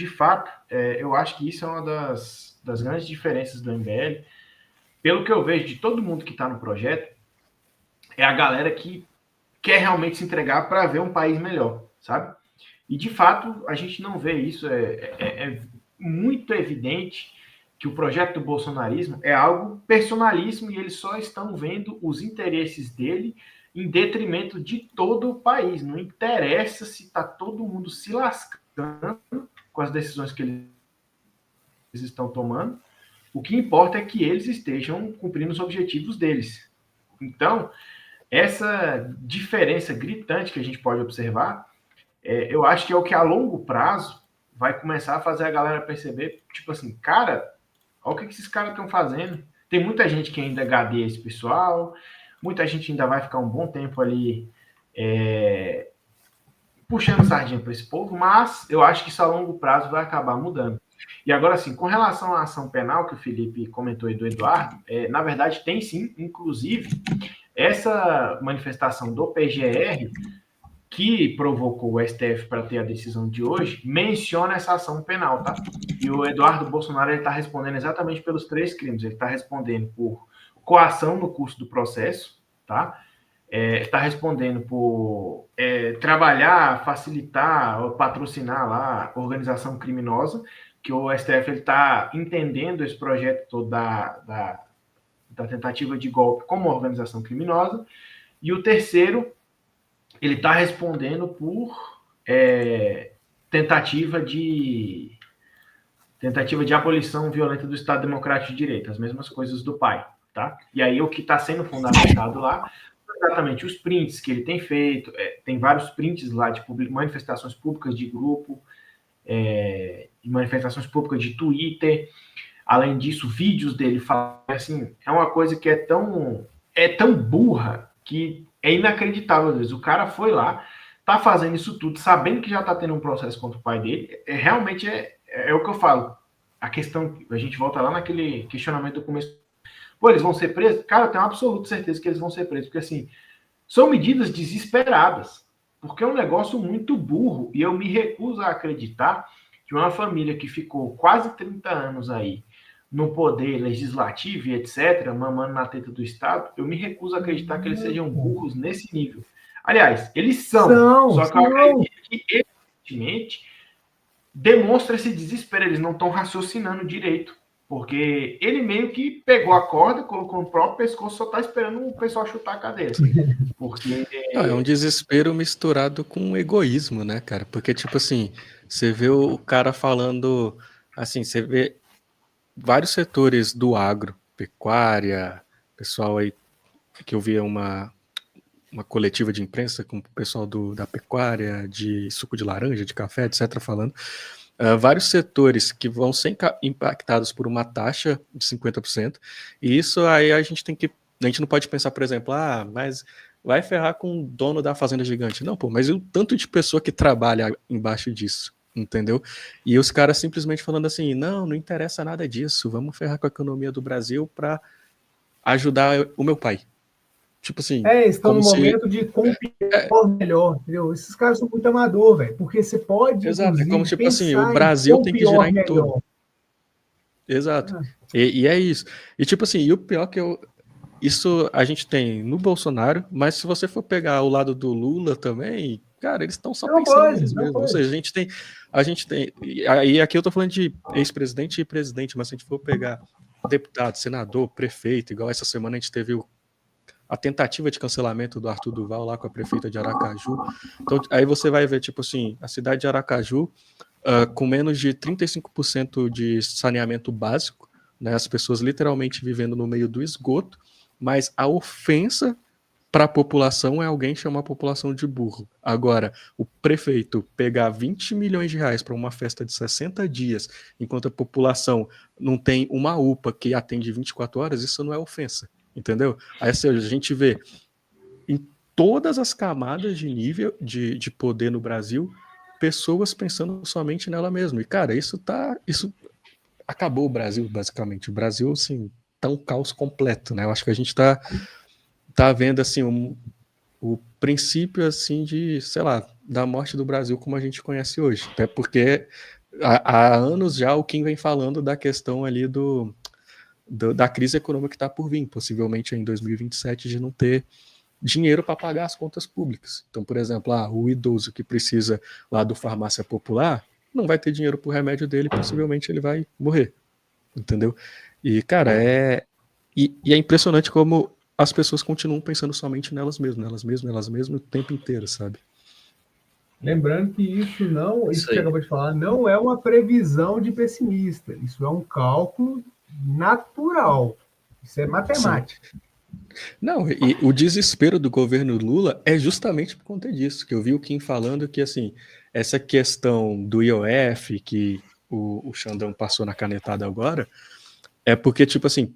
de fato, eu acho que isso é uma das grandes diferenças do MBL. Pelo que eu vejo de todo mundo que está no projeto, é a galera que quer realmente se entregar para ver um país melhor, sabe? E, de fato, a gente não vê isso. É muito evidente que o projeto do bolsonarismo é algo personalíssimo e eles só estão vendo os interesses dele em detrimento de todo o país. Não interessa se está todo mundo se lascando com as decisões que eles estão tomando. O que importa é que eles estejam cumprindo os objetivos deles. Então, essa diferença gritante que a gente pode observar, eu acho que é o que a longo prazo vai começar a fazer a galera perceber, tipo assim, cara, olha o que esses caras estão fazendo. Tem muita gente que ainda gadeia esse pessoal, muita gente ainda vai ficar um bom tempo ali puxando sardinha para esse povo, mas eu acho que isso a longo prazo vai acabar mudando. E agora, assim, com relação à ação penal que o Felipe comentou aí do Eduardo, na verdade tem sim, inclusive, essa manifestação do PGR, que provocou o STF para ter a decisão de hoje, menciona essa ação penal, tá? E o Eduardo Bolsonaro está respondendo exatamente pelos 3 crimes. Ele está respondendo por coação no curso do processo, tá? Está respondendo por trabalhar, facilitar, patrocinar lá organização criminosa, que o STF está entendendo esse projeto todo da tentativa de golpe como organização criminosa. E o terceiro, ele está respondendo por tentativa de abolição violenta do Estado Democrático de Direito, as mesmas coisas do pai, tá? E aí o que está sendo fundamentado lá, exatamente os prints que ele tem feito, tem vários prints lá de manifestações públicas de grupo, de manifestações públicas de Twitter, além disso, vídeos dele falando, assim, é uma coisa que é tão burra que é inacreditável, às vezes. O cara foi lá, tá fazendo isso tudo, sabendo que já tá tendo um processo contra o pai dele, realmente é o que eu falo. A questão, a gente volta lá naquele questionamento do começo. Pô, eles vão ser presos? Cara, eu tenho absoluta certeza que eles vão ser presos, porque assim, são medidas desesperadas, porque é um negócio muito burro, e eu me recuso a acreditar que uma família que ficou quase 30 anos aí no poder legislativo e etc., mamando na teta do Estado, eu me recuso a acreditar que eles sejam burros nesse nível. Aliás, eles são, só que eu acredito que, evidentemente, demonstra esse desespero, eles não estão raciocinando direito, porque ele meio que pegou a corda, colocou no próprio pescoço, só está esperando o pessoal chutar a cadeira. Porque... é um desespero misturado com egoísmo, né, cara? Porque, tipo assim, você vê o cara falando, assim, você vê vários setores do agro, pecuária, pessoal aí que eu via uma coletiva de imprensa com o pessoal da pecuária, de suco de laranja, de café, etc., falando. Vários setores que vão ser impactados por uma taxa de 50%, e isso aí a gente não pode pensar, por exemplo, mas vai ferrar com o dono da fazenda gigante. Não, pô, mas e o tanto de pessoa que trabalha embaixo disso, entendeu? E os caras simplesmente falando assim, não interessa nada disso, vamos ferrar com a economia do Brasil para ajudar o meu pai. Tipo assim, estão no momento de pior, melhor, entendeu? Esses caras são muito amador, velho, porque você pode, exato, inclusive, como tipo assim, o pensar Brasil em tem que girar pior, em melhor. torno. Exato. E é isso. E tipo assim, e o pior que isso a gente tem no Bolsonaro, mas se você for pegar o lado do Lula também, cara, eles estão só pensando neles mesmo. Ou seja, a gente tem, e aqui eu tô falando de ex-presidente e presidente, mas se a gente for pegar deputado, senador, prefeito, igual essa semana a gente teve a tentativa de cancelamento do Arthur Duval lá com a prefeita de Aracaju. Então, aí você vai ver, tipo assim, a cidade de Aracaju com menos de 35% de saneamento básico, né, as pessoas literalmente vivendo no meio do esgoto, mas a ofensa para a população é alguém chamar a população de burro. Agora, o prefeito pegar 20 milhões de reais para uma festa de 60 dias, enquanto a população não tem uma UPA que atende 24 horas, isso não é ofensa. Entendeu? Aí assim, a gente vê em todas as camadas de nível de poder no Brasil, pessoas pensando somente nela mesma. E, cara, isso acabou o Brasil, basicamente. O Brasil, assim, tá um caos completo, né? Eu acho que a gente tá vendo, assim, o princípio, assim, de, sei lá, da morte do Brasil como a gente conhece hoje. Até porque há anos já o Kim vem falando da questão ali da crise econômica que está por vir, possivelmente em 2027, de não ter dinheiro para pagar as contas públicas. Então, por exemplo, o idoso que precisa lá do farmácia popular não vai ter dinheiro para o remédio dele, possivelmente ele vai morrer, entendeu? E, cara, e é impressionante como as pessoas continuam pensando somente nelas mesmas o tempo inteiro, sabe? Lembrando que isso não, isso que aí. você acabou de falar, não é uma previsão de pessimista. Isso é um cálculo natural. Isso é matemática. Sim. Não, e o desespero do governo Lula é justamente por conta disso, que eu vi o Kim falando que, assim, essa questão do IOF, que o Xandão passou na canetada agora, é porque, tipo assim,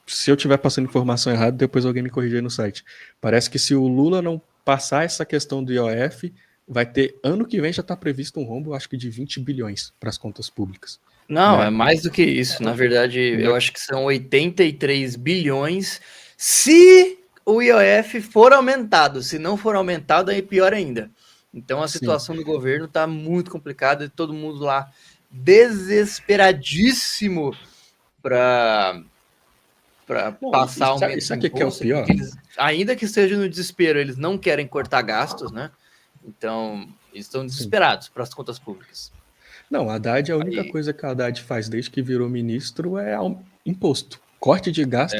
se eu estiver passando informação errada, depois alguém me corrigir no site. Parece que se o Lula não passar essa questão do IOF, vai ter, ano que vem já está previsto um rombo, acho que de 20 bilhões para as contas públicas. Não, né? é mais do que isso. Na verdade, eu acho que são 83 bilhões se o IOF for aumentado. Se não for aumentado, aí pior ainda. Então a situação do governo está muito complicada e todo mundo lá desesperadíssimo para passar um isso aqui que é o pior. Ainda que esteja no desespero, eles não querem cortar gastos, né? Então, eles estão desesperados para as contas públicas. Não, Haddad, a única coisa que a Haddad faz desde que virou ministro é imposto. Corte de gasto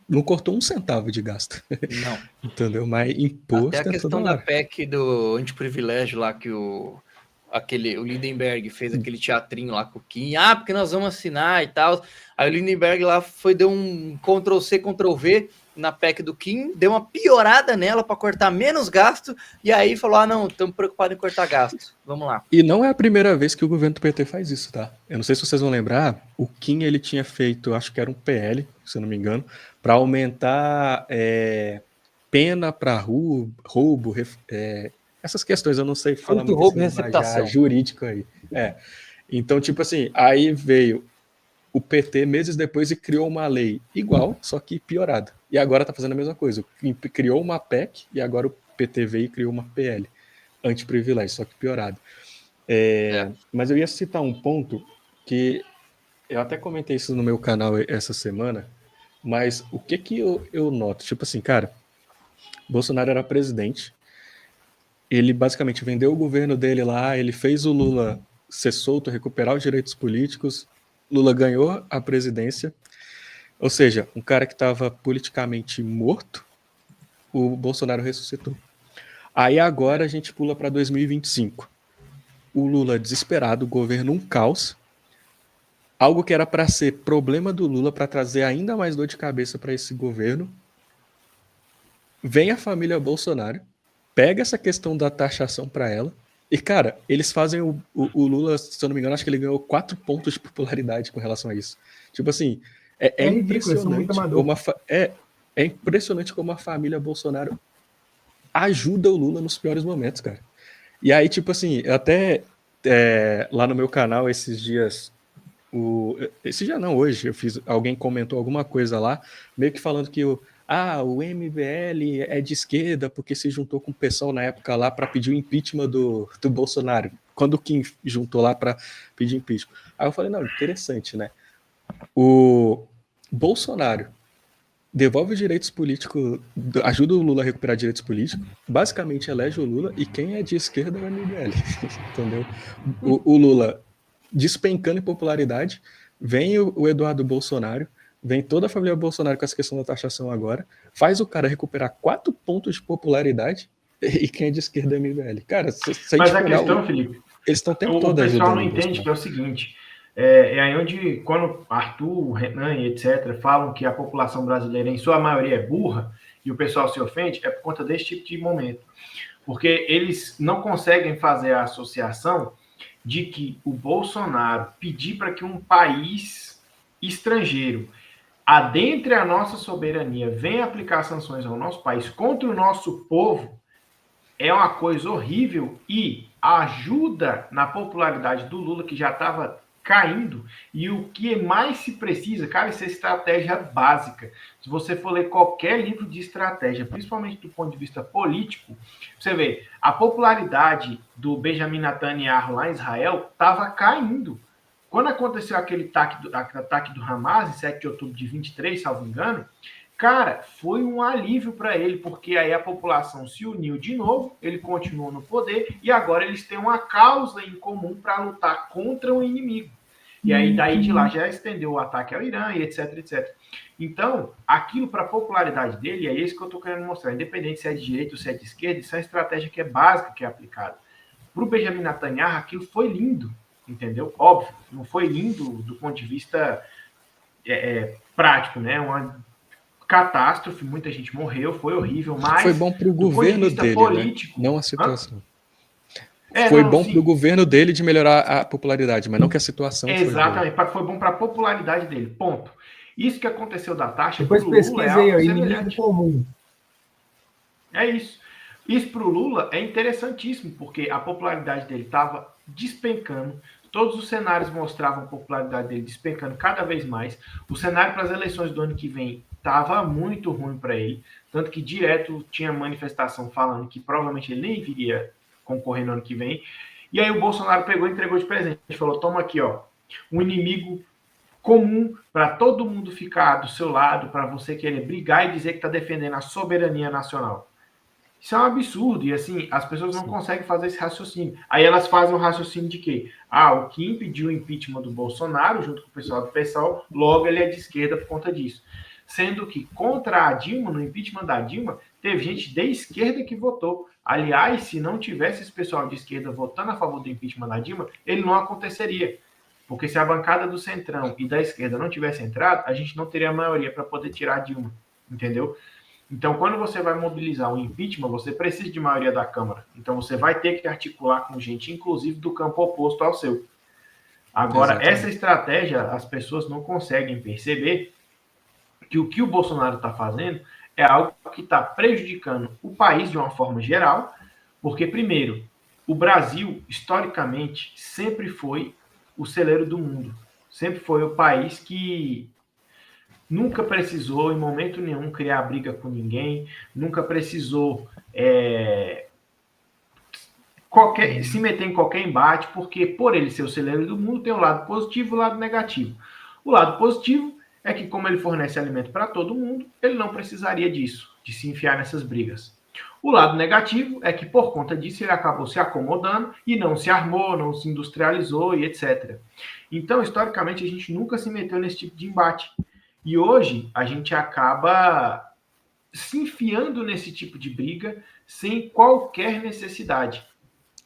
não cortou um centavo de gasto. Não. Entendeu? Mas imposto até a questão da PEC do antiprivilégio lá que o Lindenberg fez aquele teatrinho lá com o Kim, porque nós vamos assinar e tal. Aí o Lindenberg lá deu um Ctrl-C, Ctrl-V na PEC do Kim, deu uma piorada nela para cortar menos gasto, e aí falou, não, estamos preocupados em cortar gasto, vamos lá. E não é a primeira vez que o governo do PT faz isso, tá? Eu não sei se vocês vão lembrar, o Kim, ele tinha feito, acho que era um PL, se eu não me engano, para aumentar pena para roubo, essas questões, eu não sei falar muito roubo e receptação jurídico aí. Então, tipo assim, aí veio o PT meses depois e criou uma lei igual, só que piorada. E agora tá fazendo a mesma coisa. Criou uma PEC e agora o PT veio e criou uma PL antiprivilégio, só que piorado. Mas eu ia citar um ponto que eu até comentei isso no meu canal essa semana, mas o que eu noto? Tipo assim, cara, Bolsonaro era presidente, ele basicamente vendeu o governo dele lá, ele fez o Lula ser solto, recuperar os direitos políticos, Lula ganhou a presidência, ou seja, um cara que estava politicamente morto, o Bolsonaro ressuscitou. Aí agora a gente pula para 2025. O Lula desesperado, o governo um caos, algo que era para ser problema do Lula, para trazer ainda mais dor de cabeça para esse governo. Vem a família Bolsonaro, pega essa questão da taxação para ela, e, cara, eles fazem o Lula, se eu não me engano, acho que ele ganhou 4 pontos de popularidade com relação a isso. Tipo assim, é impressionante como é impressionante como a família Bolsonaro ajuda o Lula nos piores momentos, cara. E aí, tipo assim, até lá no meu canal esses dias, esse dia não, hoje, alguém comentou alguma coisa lá, meio que falando que o MBL é de esquerda porque se juntou com o pessoal na época lá para pedir o impeachment do Bolsonaro, quando o Kim juntou lá para pedir impeachment. Aí eu falei, não, interessante, né? O Bolsonaro devolve os direitos políticos, ajuda o Lula a recuperar direitos políticos, basicamente elege o Lula, e quem é de esquerda é o MBL, entendeu? O Lula despencando em popularidade, vem o Eduardo Bolsonaro, vem toda a família Bolsonaro com essa questão da taxação agora, faz o cara recuperar 4 pontos de popularidade, e quem é de esquerda é o MBL. Cara, mas a questão, Felipe, eles estão o tempo todo ajudando. O pessoal não entende que é o seguinte, é aí onde, quando Arthur, Renan e etc. falam que a população brasileira, em sua maioria, é burra, e o pessoal se ofende, é por conta desse tipo de momento. Porque eles não conseguem fazer a associação de que o Bolsonaro pedir para que um país estrangeiro adentre a nossa soberania, venha aplicar sanções ao nosso país contra o nosso povo, é uma coisa horrível e ajuda na popularidade do Lula, que já estava caindo, e o que mais se precisa, cara, isso é estratégia básica. Se você for ler qualquer livro de estratégia, principalmente do ponto de vista político, você vê, a popularidade do Benjamin Netanyahu lá em Israel estava caindo. Quando aconteceu aquele ataque do Hamas, em 7 de outubro de 23, salvo engano, cara, foi um alívio para ele, porque aí a população se uniu de novo, ele continuou no poder, e agora eles têm uma causa em comum para lutar contra o inimigo. E aí, daí de lá, já estendeu o ataque ao Irã, e etc, etc. Então, aquilo para a popularidade dele, é isso que eu estou querendo mostrar, independente se é de direita ou se é de esquerda, isso é uma estratégia que é básica, que é aplicada. Para o Benjamin Netanyahu, aquilo foi lindo, entendeu? Óbvio, não foi lindo do ponto de vista prático, né? Uma catástrofe, muita gente morreu, foi horrível, mas... Foi bom para o governo dele, político, né? Não a situação. Foi bom para o governo dele de melhorar a popularidade, mas não que a situação exatamente, foi bom para a popularidade dele, ponto. Isso que aconteceu da taxa... Depois pesquisei, é inimigo comum. É isso. Isso para o Lula é interessantíssimo, porque a popularidade dele estava despencando, todos os cenários mostravam a popularidade dele despencando cada vez mais. O cenário para as eleições do ano que vem estava muito ruim para ele, tanto que direto tinha manifestação falando que provavelmente ele nem viria concorrer no ano que vem. E aí o Bolsonaro pegou e entregou de presente. Ele falou, toma aqui, ó, um inimigo comum para todo mundo ficar do seu lado, para você querer brigar e dizer que está defendendo a soberania nacional. Isso é um absurdo, e assim, as pessoas não conseguem fazer esse raciocínio. Aí elas fazem um raciocínio de quê? O Kim pediu o impeachment do Bolsonaro, junto com o pessoal do PSOL, logo ele é de esquerda por conta disso. Sendo que contra a Dilma, no impeachment da Dilma, teve gente de esquerda que votou. Aliás, se não tivesse esse pessoal de esquerda votando a favor do impeachment da Dilma, ele não aconteceria. Porque se a bancada do Centrão e da esquerda não tivesse entrado, a gente não teria a maioria para poder tirar a Dilma, entendeu? Então, quando você vai mobilizar um impeachment, você precisa de maioria da Câmara. Então, você vai ter que articular com gente, inclusive do campo oposto ao seu. Agora, exatamente, essa estratégia, as pessoas não conseguem perceber que o Bolsonaro está fazendo é algo que está prejudicando o país de uma forma geral, porque, primeiro, o Brasil, historicamente, sempre foi o celeiro do mundo. Sempre foi o país que nunca precisou, em momento nenhum, criar briga com ninguém, nunca precisou se meter em qualquer embate, porque por ele ser o celeiro do mundo, tem o lado positivo e o lado negativo. O lado positivo é que, como ele fornece alimento para todo mundo, ele não precisaria disso, de se enfiar nessas brigas. O lado negativo é que, por conta disso, ele acabou se acomodando e não se armou, não se industrializou e etc. Então, historicamente, a gente nunca se meteu nesse tipo de embate. E hoje a gente acaba se enfiando nesse tipo de briga sem qualquer necessidade.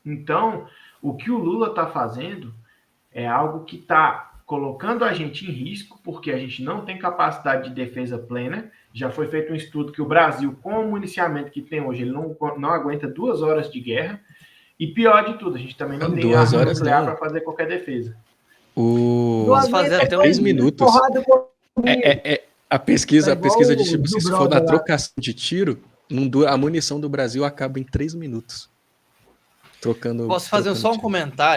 Então, o que o Lula está fazendo é algo que está colocando a gente em risco, porque a gente não tem capacidade de defesa plena. Já foi feito um estudo que o Brasil, com o municiamento que tem hoje, ele não aguenta 2 horas de guerra. E pior de tudo, a gente também não tem arma nuclear para fazer qualquer defesa. Fazer até 3 minutos. A pesquisa diz tipo, se for na trocação de tiro, a munição do Brasil acaba em 3 minutos. Posso fazer só um comentário?